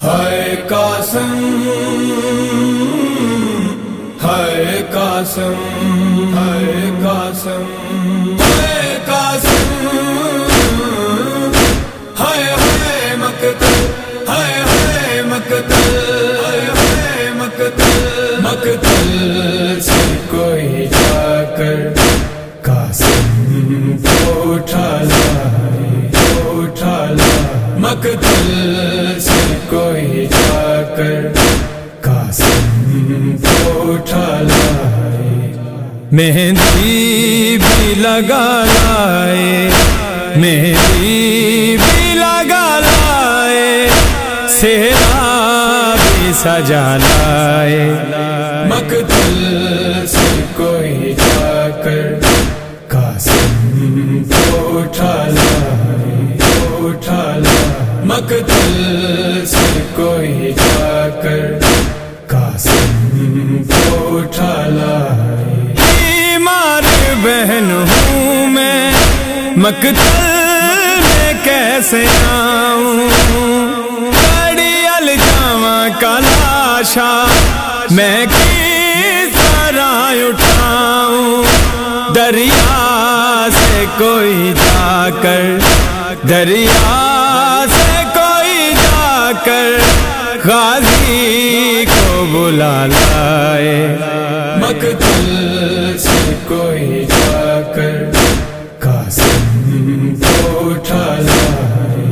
ہائے قاسم ہائے قاسم ہائے قاسم ہائے قاسم ہائے ہائے مقتل ہائے ہائے مقتل ہائے ہائے مقتل مقتل سے کوئی جا کر قاسم کو اٹھا لائے مقتل سے کوئی جا کر قاسم کو اٹھا لائے مہندی بھی لگا لائے مہندی بھی لگا لائے صحرا بھی سجا لائے مقتل سے کوئی جا کر قاسم کو اٹھا لائے مقتل سے کوئی جا کر قاسم کو اٹھا لائے بیمار بہن ہوں میں مقتل میں کیسے آؤں بڑی الجاواں کا لاشا میں کس طرح اٹھاؤں دریا سے کوئی جا کر دریا سے کوئی جا کر غازی کو بلا لائے مقتل سے کوئی جا کر قاسم کو اٹھا لائے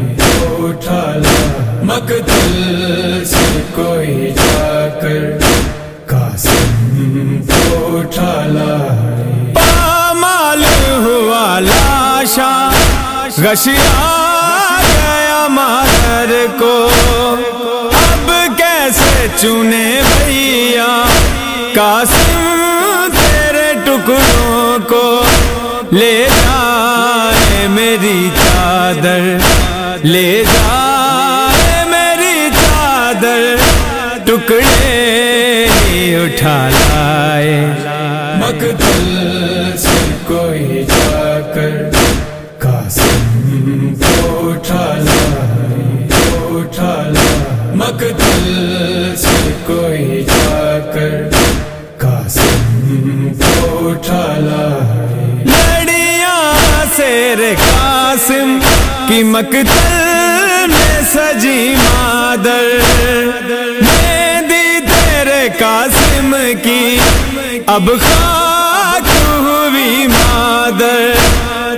مقتل سے کوئی جا کر قاسم کو اٹھا لائے پامال ہوا لاشا غشیا گیا مادر کو اب کیسے چنے بھیا قاسم تیرے ٹکڑوں کو لے جائے میری چادر لے جائے میری چادر ٹکڑے ہی اٹھا لائے مقتل سے کوئی جا کر قاسم کو اٹھا لائے مقتل سے کوئی جا کر قاسم کو اٹھا لائے لڑیاں سیر قاسم کی مقتل میں سجی مادر مہندی تیرے قاسم کی اب خاک ہوئی مادر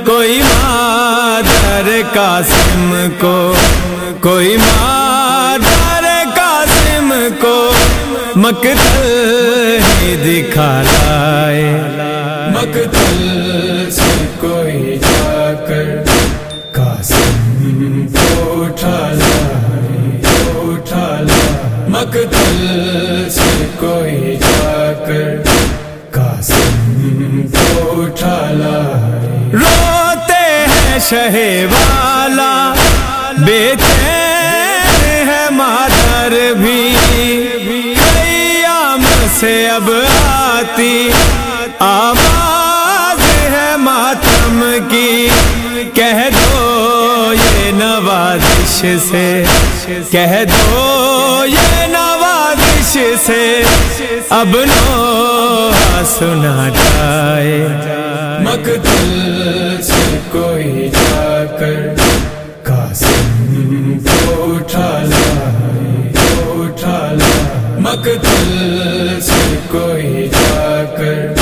کوئی مادر قاسم کو کوئی مادر قاسم کو مقتل ہی دکھا لائے مقتل سے کوئی جا کر قاسم کو اٹھا لائے مقتل سے کوئی جا کر قاسم کو اٹھا لائے روتے ہیں شہ والا بے چین ہے مادر بھی ایام سے اب آتی آواز ہے ماتم کی کہہ دو یہ نوازش سے کہہ دو یہ نوازش سے اب نوحہ سنا جائے مقتل سے کوئی جا کر قاسم کو اٹھا لائے مقتل سے کوئی جا کر